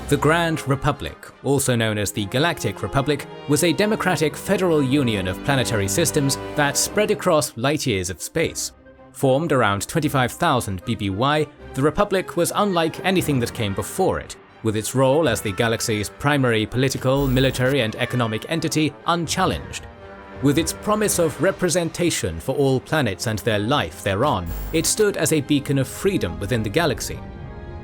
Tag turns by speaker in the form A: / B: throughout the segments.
A: The Grand Republic, also known as the Galactic Republic, was a democratic federal union of planetary systems that spread across light years of space. Formed around 25,000 BBY, the Republic was unlike anything that came before it, with its role as the galaxy's primary political, military, and economic entity unchallenged. With its promise of representation for all planets and their life thereon, it stood as a beacon of freedom within the galaxy.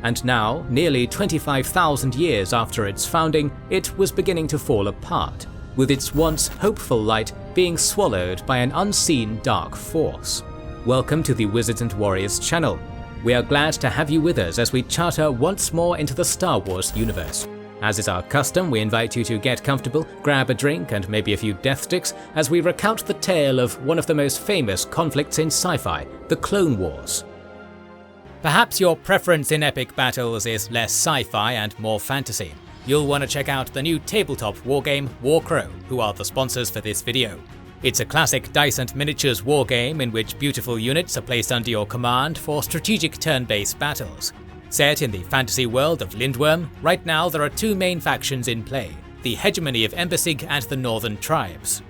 A: And now, nearly 25,000 years after its founding, it was beginning to fall apart, with its once hopeful light being swallowed by an unseen dark force. Welcome to the Wizards and Warriors channel. We are glad to have you with us as we charter once more into the Star Wars universe. As is our custom, we invite you to get comfortable, grab a drink and maybe a few death sticks as we recount the tale of one of the most famous conflicts in sci-fi, the Clone Wars. Perhaps your preference in epic battles is less sci-fi and more fantasy. You'll want to check out the new tabletop wargame Warcrow, who are the sponsors for this video. It's a classic dice and miniatures wargame in which beautiful units are placed under your command for strategic turn-based battles. Set in the fantasy world of Lindworm, right now there are two main factions in play, the Hegemony of Embasig and the Northern Tribes.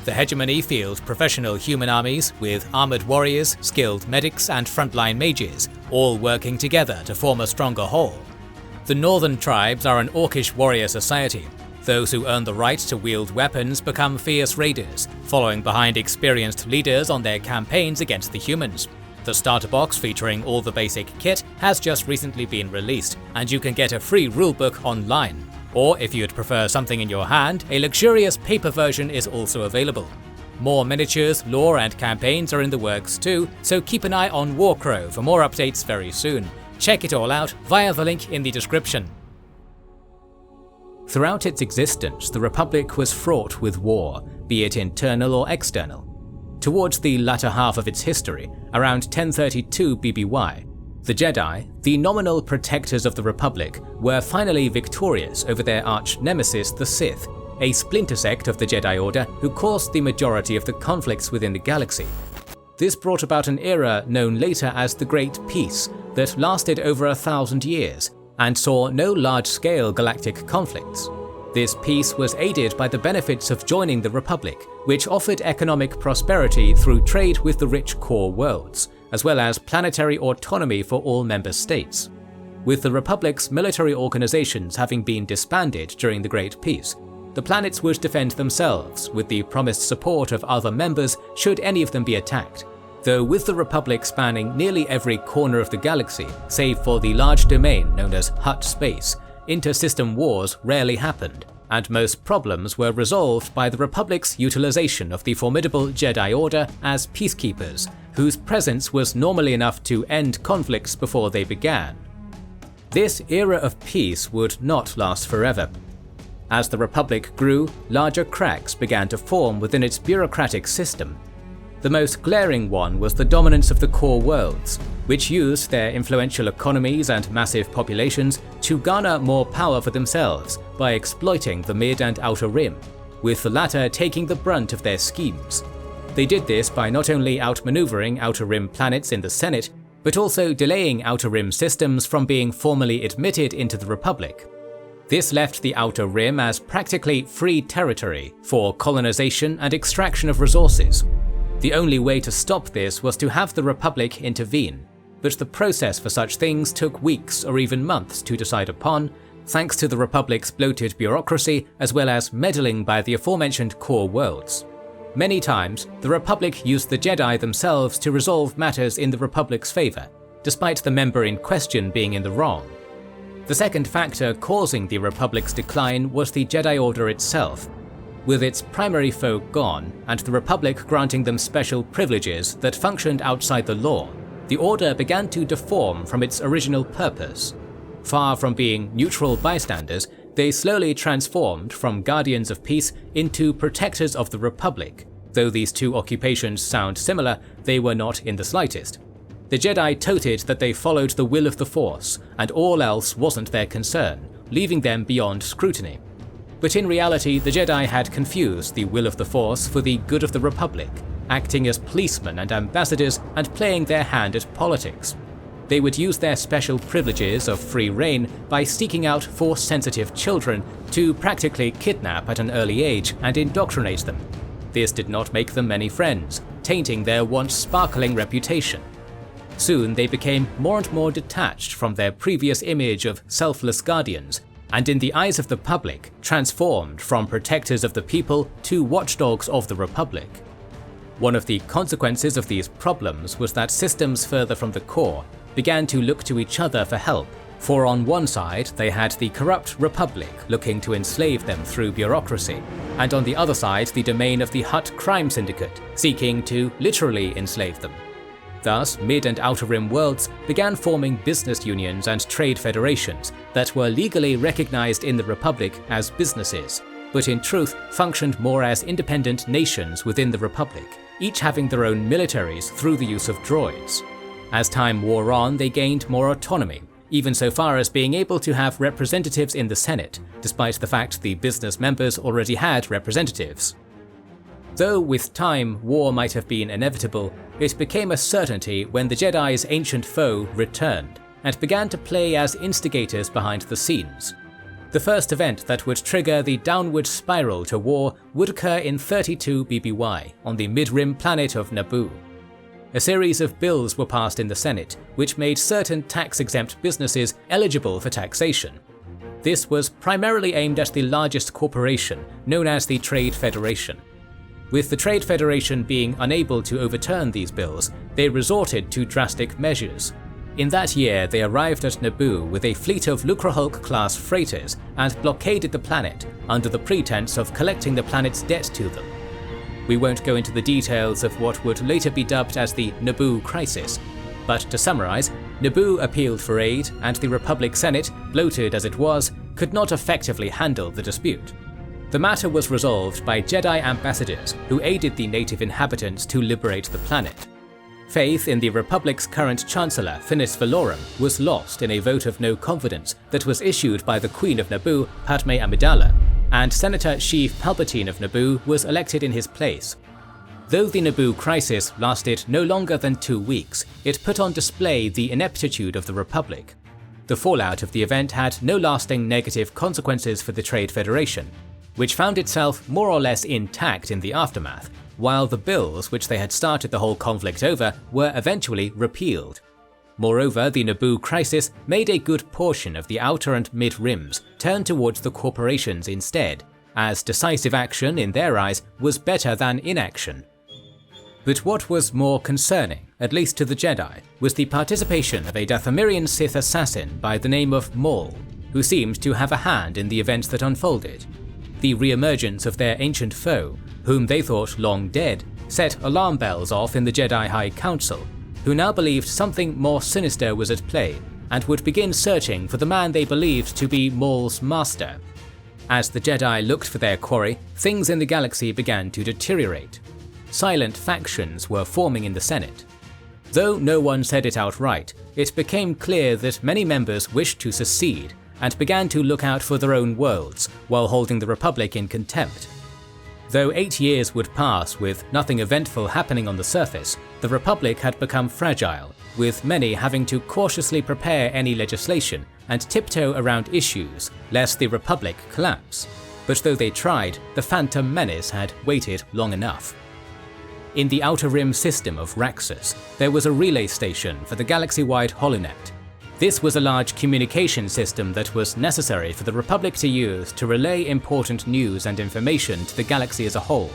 A: The Hegemony field professional human armies with armoured warriors, skilled medics and frontline mages, all working together to form a stronger whole. The Northern Tribes are an orcish warrior society. Those who earn the right to wield weapons become fierce raiders, following behind experienced leaders on their campaigns against the humans. The starter box featuring all the basic kit has just recently been released, and you can get a free rulebook online. Or if you'd prefer something in your hand, a luxurious paper version is also available. More miniatures, lore and campaigns are in the works too, so keep an eye on Warcrow for more updates very soon. Check it all out via the link in the description. Throughout its existence, the Republic was fraught with war, be it internal or external. Towards the latter half of its history, around 1032 BBY, the Jedi, the nominal protectors of the Republic, were finally victorious over their arch-nemesis the Sith, a splinter sect of the Jedi Order who caused the majority of the conflicts within the galaxy. This brought about an era known later as the Great Peace that lasted over 1,000 years and saw no large-scale galactic conflicts. This peace was aided by the benefits of joining the Republic, which offered economic prosperity through trade with the rich core worlds, as well as planetary autonomy for all member states. With the Republic's military organizations having been disbanded during the Great Peace, the planets would defend themselves with the promised support of other members should any of them be attacked. Though with the Republic spanning nearly every corner of the galaxy, save for the large domain known as Hutt Space, inter-system wars rarely happened, and most problems were resolved by the Republic's utilization of the formidable Jedi Order as peacekeepers, whose presence was normally enough to end conflicts before they began. This era of peace would not last forever. As the Republic grew, larger cracks began to form within its bureaucratic system. The most glaring one was the dominance of the core worlds, which used their influential economies and massive populations to garner more power for themselves by exploiting the Mid and Outer Rim, with the latter taking the brunt of their schemes. They did this by not only outmaneuvering Outer Rim planets in the Senate, but also delaying Outer Rim systems from being formally admitted into the Republic. This left the Outer Rim as practically free territory for colonization and extraction of resources. The only way to stop this was to have the Republic intervene, but the process for such things took weeks or even months to decide upon, thanks to the Republic's bloated bureaucracy as well as meddling by the aforementioned core worlds. Many times, the Republic used the Jedi themselves to resolve matters in the Republic's favor, despite the member in question being in the wrong. The second factor causing the Republic's decline was the Jedi Order itself. With its primary foe gone, and the Republic granting them special privileges that functioned outside the law, the Order began to deform from its original purpose. Far from being neutral bystanders, they slowly transformed from guardians of peace into protectors of the Republic. Though these two occupations sound similar, they were not in the slightest. The Jedi toted that they followed the will of the Force, and all else wasn't their concern, leaving them beyond scrutiny. But in reality, the Jedi had confused the will of the Force for the good of the Republic, acting as policemen and ambassadors and playing their hand at politics. they would use their special privileges of free reign by seeking out Force-sensitive children to practically kidnap at an early age and indoctrinate them. This did not make them many friends, tainting their once sparkling reputation. Soon they became more and more detached from their previous image of selfless guardians, and in the eyes of the public, transformed from protectors of the people to watchdogs of the Republic. One of the consequences of these problems was that systems further from the core began to look to each other for help, for on one side they had the corrupt Republic looking to enslave them through bureaucracy, and on the other side the domain of the Hutt crime syndicate, seeking to literally enslave them. Thus, Mid- and Outer Rim worlds began forming business unions and trade federations that were legally recognized in the Republic as businesses, but in truth functioned more as independent nations within the Republic, each having their own militaries through the use of droids. As time wore on, they gained more autonomy, even so far as being able to have representatives in the Senate, despite the fact the business members already had representatives. Though with time war might have been inevitable, it became a certainty when the Jedi's ancient foe returned, and began to play as instigators behind the scenes. The first event that would trigger the downward spiral to war would occur in 32 BBY on the mid-rim planet of Nabu. A series of bills were passed in the Senate which made certain tax-exempt businesses eligible for taxation. This was primarily aimed at the largest corporation, known as the Trade Federation. With the Trade Federation being unable to overturn these bills, they resorted to drastic measures. In that year, they arrived at Nabu with a fleet of Lucrehulk-class freighters and blockaded the planet under the pretense of collecting the planet's debt to them. We won't go into the details of what would later be dubbed as the Nabu Crisis, but to summarize, Nabu appealed for aid, and the Republic Senate, bloated as it was, could not effectively handle the dispute. The matter was resolved by Jedi ambassadors who aided the native inhabitants to liberate the planet. Faith in the Republic's current Chancellor, Finis Valorum, was lost in a vote of no confidence that was issued by the Queen of Nabu, Padme Amidala, and Senator Sheev Palpatine of Nabu was elected in his place. Though the Nabu Crisis lasted no longer than 2 weeks, it put on display the ineptitude of the Republic. The fallout of the event had no lasting negative consequences for the Trade Federation, which found itself more or less intact in the aftermath, while the bills which they had started the whole conflict over were eventually repealed. Moreover, the Nabu Crisis made a good portion of the outer and mid-rims turn towards the corporations instead, as decisive action in their eyes was better than inaction. But what was more concerning, at least to the Jedi, was the participation of a Dathomirian Sith assassin by the name of Maul, who seemed to have a hand in the events that unfolded. The re-emergence of their ancient foe, whom they thought long dead, set alarm bells off in the Jedi High Council, who now believed something more sinister was at play, and would begin searching for the man they believed to be Maul's master. As the Jedi looked for their quarry, things in the galaxy began to deteriorate. Silent factions were forming in the Senate. Though no one said it outright, it became clear that many members wished to secede, and began to look out for their own worlds, while holding the Republic in contempt. Though 8 years would pass with nothing eventful happening on the surface, the Republic had become fragile, with many having to cautiously prepare any legislation and tiptoe around issues, lest the Republic collapse. But though they tried, the Phantom Menace had waited long enough. In the Outer Rim system of Raxus, there was a relay station for the galaxy-wide HoloNet. This was a large communication system that was necessary for the Republic to use to relay important news and information to the galaxy as a whole.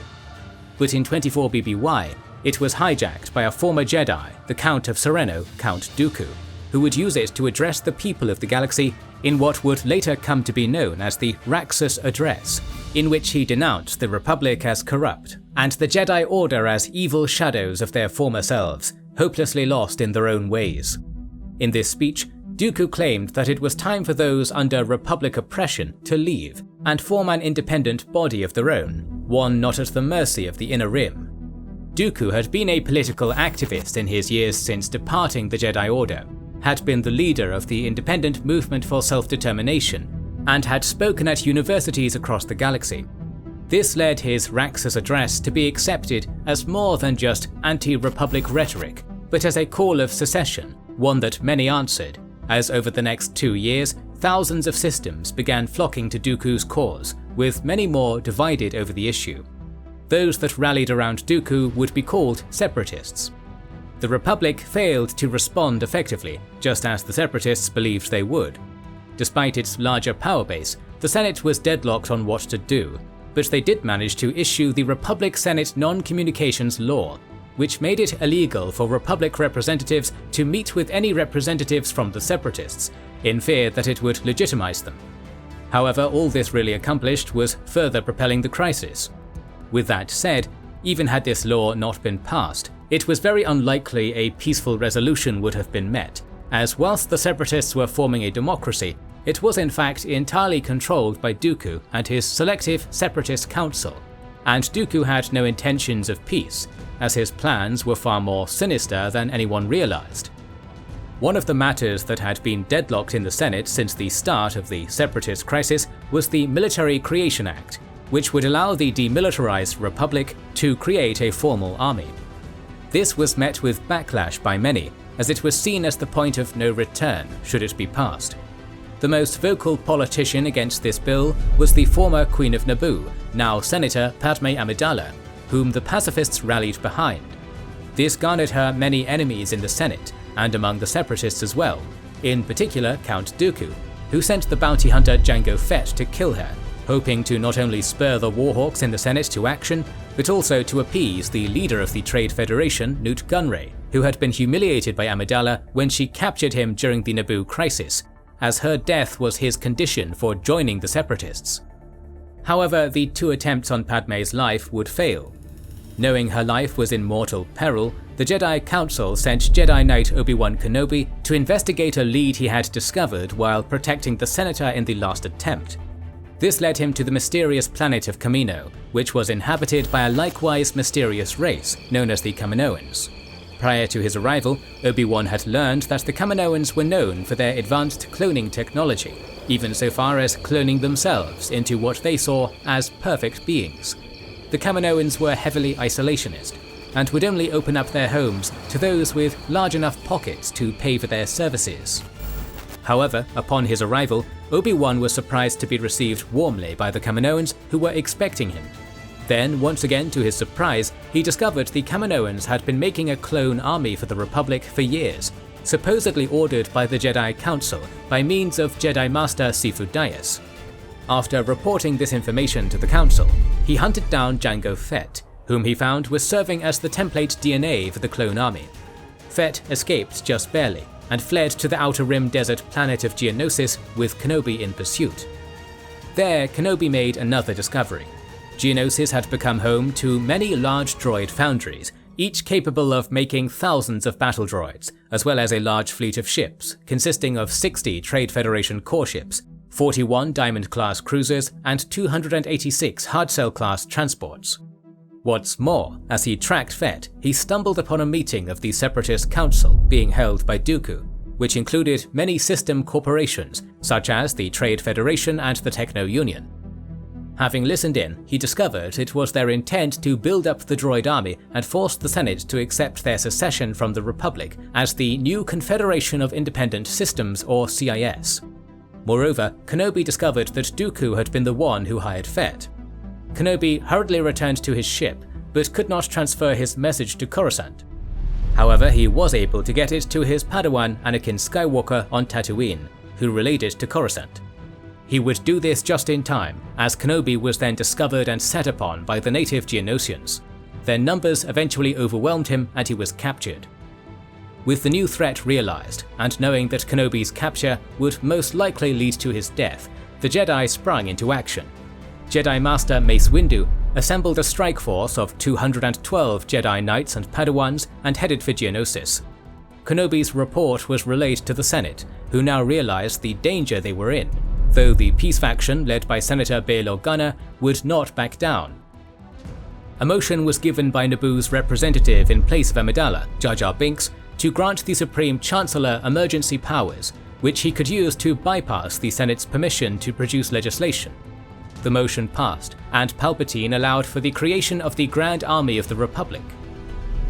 A: But in 24 BBY, it was hijacked by a former Jedi, the Count of Sereno, Count Dooku, who would use it to address the people of the galaxy in what would later come to be known as the Raxus Address, in which he denounced the Republic as corrupt, and the Jedi Order as evil shadows of their former selves, hopelessly lost in their own ways. In this speech, Dooku claimed that it was time for those under Republic oppression to leave and form an independent body of their own, one not at the mercy of the Inner Rim. Dooku had been a political activist in his years since departing the Jedi Order, had been the leader of the independent movement for self-determination, and had spoken at universities across the galaxy. This led his Raxus address to be accepted as more than just anti-Republic rhetoric, but as a call of secession, one that many answered, as over the next 2 years, thousands of systems began flocking to Dooku's cause, with many more divided over the issue. Those that rallied around Dooku would be called separatists. The Republic failed to respond effectively, just as the separatists believed they would. Despite its larger power base, the Senate was deadlocked on what to do, but they did manage to issue the Republic Senate Non-Communications Law, which made it illegal for Republic representatives to meet with any representatives from the separatists, in fear that it would legitimize them. However, all this really accomplished was further propelling the crisis. With that said, even had this law not been passed, it was very unlikely a peaceful resolution would have been met, as whilst the separatists were forming a democracy, it was in fact entirely controlled by Dooku and his selective separatist council, and Dooku had no intentions of peace, as his plans were far more sinister than anyone realized. One of the matters that had been deadlocked in the Senate since the start of the separatist crisis was the Military Creation Act, which would allow the demilitarized Republic to create a formal army. This was met with backlash by many, as it was seen as the point of no return should it be passed. The most vocal politician against this bill was the former Queen of Naboo, now Senator Padme Amidala, whom the pacifists rallied behind. This garnered her many enemies in the Senate, and among the separatists as well, in particular Count Dooku, who sent the bounty hunter Jango Fett to kill her, hoping to not only spur the Warhawks in the Senate to action, but also to appease the leader of the Trade Federation, Nute Gunray, who had been humiliated by Amidala when she captured him during the Nabu Crisis, as her death was his condition for joining the separatists. However, the 2 attempts on Padme's life would fail. Knowing her life was in mortal peril, the Jedi Council sent Jedi Knight ObiWan Kenobi to investigate a lead he had discovered while protecting the Senator in the last attempt. This led him to the mysterious planet of Kamino, which was inhabited by a likewise mysterious race known as the Kaminoans. Prior to his arrival, Obi-Wan had learned that the Kaminoans were known for their advanced cloning technology, even so far as cloning themselves into what they saw as perfect beings. The Kaminoans were heavily isolationist, and would only open up their homes to those with large enough pockets to pay for their services. However, upon his arrival, Obi-Wan was surprised to be received warmly by the Kaminoans who were expecting him. Then, once again to his surprise, he discovered the Kaminoans had been making a clone army for the Republic for years, supposedly ordered by the Jedi Council by means of Jedi Master Sifu Dyas. After reporting this information to the Council, he hunted down Jango Fett, whom he found was serving as the template DNA for the clone army. Fett escaped just barely, and fled to the Outer Rim desert planet of Geonosis with Kenobi in pursuit. There, Kenobi made another discovery. Geonosis had become home to many large droid foundries, each capable of making thousands of battle droids, as well as a large fleet of ships, consisting of 60 Trade Federation core ships, 41 Diamond-class cruisers, and 286 Hardcell-class transports. What's more, as he tracked Fett, he stumbled upon a meeting of the Separatist Council being held by Dooku, which included many system corporations, such as the Trade Federation and the Techno Union. Having listened in, he discovered it was their intent to build up the droid army and force the Senate to accept their secession from the Republic as the new Confederation of Independent Systems, or CIS. Moreover, Kenobi discovered that Dooku had been the one who hired Fett. Kenobi hurriedly returned to his ship, but could not transfer his message to Coruscant. However, he was able to get it to his Padawan Anakin Skywalker on Tatooine, who relayed it to Coruscant. He would do this just in time, as Kenobi was then discovered and set upon by the native Geonosians. Their numbers eventually overwhelmed him and he was captured. With the new threat realized, and knowing that Kenobi's capture would most likely lead to his death, the Jedi sprung into action. Jedi Master Mace Windu assembled a strike force of 212 Jedi Knights and Padawans and headed for Geonosis. Kenobi's report was relayed to the Senate, who now realized the danger they were in, though the peace faction led by Senator Bail Organa would not back down. A motion was given by Naboo's representative in place of Amidala, Jar Jar Binks, to grant the Supreme Chancellor emergency powers, which he could use to bypass the Senate's permission to produce legislation. The motion passed, and Palpatine allowed for the creation of the Grand Army of the Republic.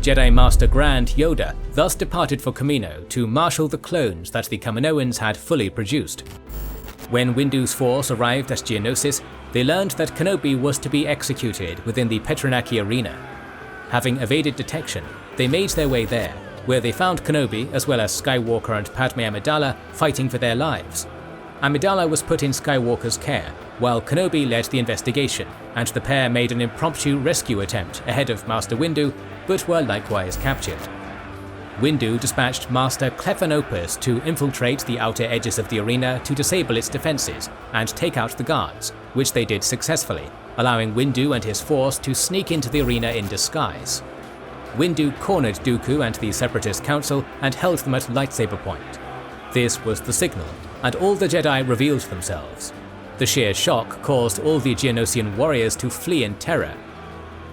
A: Jedi Master Grand Yoda thus departed for Kamino to marshal the clones that the Kaminoans had fully produced. When Windu's force arrived at Geonosis, they learned that Kenobi was to be executed within the Petranaki arena. Having evaded detection, they made their way there, where they found Kenobi as well as Skywalker and Padme Amidala fighting for their lives. Amidala was put in Skywalker's care, while Kenobi led the investigation, and the pair made an impromptu rescue attempt ahead of Master Windu, but were likewise captured. Windu dispatched Master Clephanopus to infiltrate the outer edges of the arena to disable its defences and take out the guards, which they did successfully, allowing Windu and his force to sneak into the arena in disguise. Windu cornered Dooku and the Separatist Council and held them at lightsaber point. This was the signal, and all the Jedi revealed themselves. The sheer shock caused all the Geonosian warriors to flee in terror.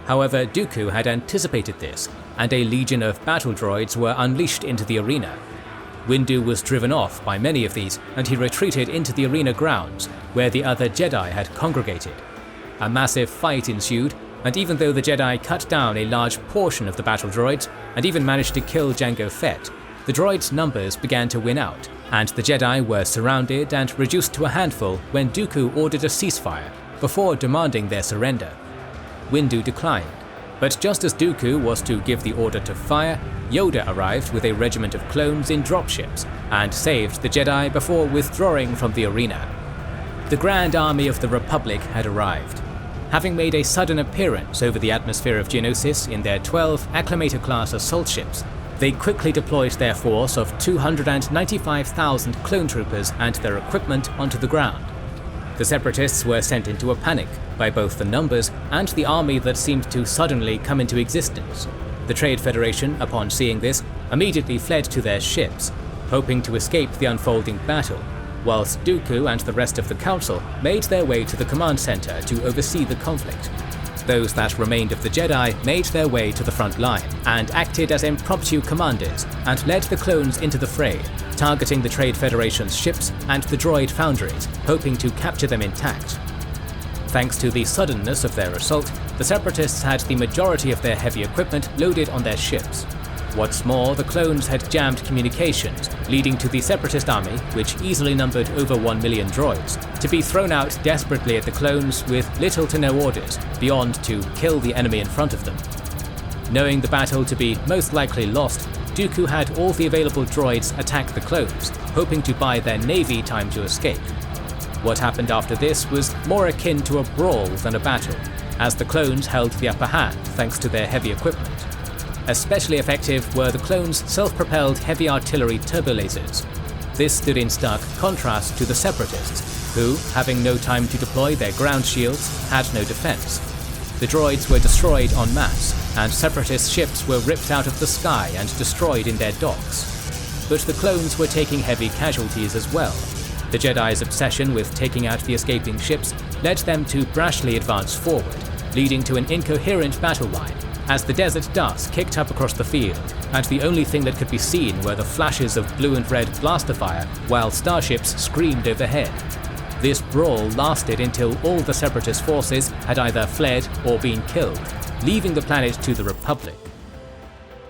A: However, Dooku had anticipated this, and a legion of battle droids were unleashed into the arena. Windu was driven off by many of these, and he retreated into the arena grounds, where the other Jedi had congregated. A massive fight ensued, and even though the Jedi cut down a large portion of the battle droids, and even managed to kill Jango Fett, the droids' numbers began to win out, and the Jedi were surrounded and reduced to a handful when Dooku ordered a ceasefire, before demanding their surrender. Windu declined, but just as Dooku was to give the order to fire, Yoda arrived with a regiment of clones in dropships and saved the Jedi before withdrawing from the arena. The Grand Army of the Republic had arrived. Having made a sudden appearance over the atmosphere of Geonosis in their 12 Acclamator-class assault ships, they quickly deployed their force of 295,000 clone troopers and their equipment onto the ground. The Separatists were sent into a panic by both the numbers and the army that seemed to suddenly come into existence. The Trade Federation, upon seeing this, immediately fled to their ships, hoping to escape the unfolding battle, whilst Dooku and the rest of the Council made their way to the command center to oversee the conflict. Those that remained of the Jedi made their way to the front line and acted as impromptu commanders and led the clones into the fray, targeting the Trade Federation's ships and the droid foundries, hoping to capture them intact. Thanks to the suddenness of their assault, the Separatists had the majority of their heavy equipment loaded on their ships. What's more, the clones had jammed communications, leading to the Separatist army, which easily numbered over 1 million droids, to be thrown out desperately at the clones with little to no orders, beyond to kill the enemy in front of them. Knowing the battle to be most likely lost, Dooku had all the available droids attack the clones, hoping to buy their navy time to escape. What happened after this was more akin to a brawl than a battle, as the clones held the upper hand thanks to their heavy equipment. Especially effective were the clones' self-propelled heavy artillery turbolasers. This stood in stark contrast to the Separatists, who, having no time to deploy their ground shields, had no defense. The droids were destroyed en masse, and Separatist ships were ripped out of the sky and destroyed in their docks. But the clones were taking heavy casualties as well. The Jedi's obsession with taking out the escaping ships led them to brashly advance forward, leading to an incoherent battle line, as the desert dust kicked up across the field, and the only thing that could be seen were the flashes of blue and red blaster fire while starships screamed overhead. This brawl lasted until all the Separatist forces had either fled or been killed, leaving the planet to the Republic.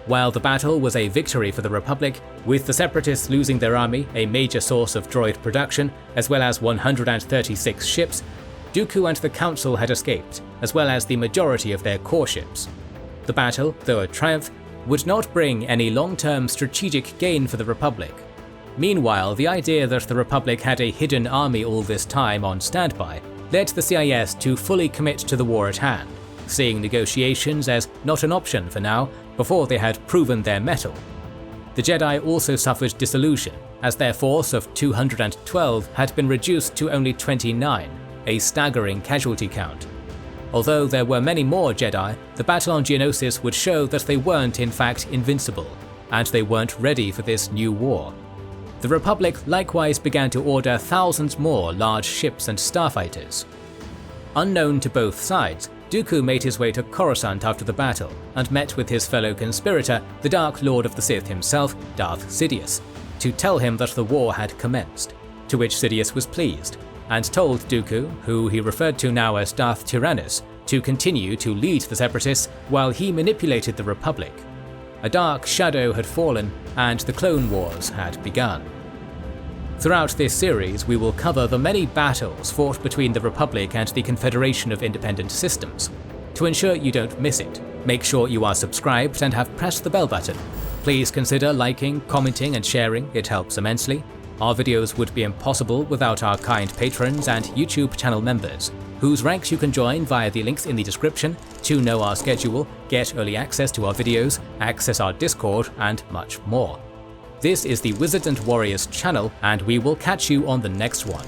A: While the battle was a victory for the Republic, with the Separatists losing their army, a major source of droid production, as well as 136 ships, Dooku and the Council had escaped, as well as the majority of their core ships. The battle, though a triumph, would not bring any long-term strategic gain for the Republic. Meanwhile, the idea that the Republic had a hidden army all this time on standby led the CIS to fully commit to the war at hand, seeing negotiations as not an option for now, before they had proven their mettle. The Jedi also suffered disillusion, as their force of 212 had been reduced to only 29, a staggering casualty count. Although there were many more Jedi, the battle on Geonosis would show that they weren't in fact invincible, and they weren't ready for this new war. The Republic likewise began to order thousands more large ships and starfighters. Unknown to both sides, Dooku made his way to Coruscant after the battle, and met with his fellow conspirator, the Dark Lord of the Sith himself, Darth Sidious, to tell him that the war had commenced, to which Sidious was pleased, and told Dooku, who he referred to now as Darth Tyrannus, to continue to lead the Separatists while he manipulated the Republic. A dark shadow had fallen and the Clone Wars had begun. Throughout this series, we will cover the many battles fought between the Republic and the Confederation of Independent Systems. To ensure you don't miss it, make sure you are subscribed and have pressed the bell button. Please consider liking, commenting and sharing, it helps immensely. Our videos would be impossible without our kind patrons and YouTube channel members, whose ranks you can join via the links in the description to know our schedule, get early access to our videos, access our Discord, and much more. This is the Wizards and Warriors channel, and we will catch you on the next one.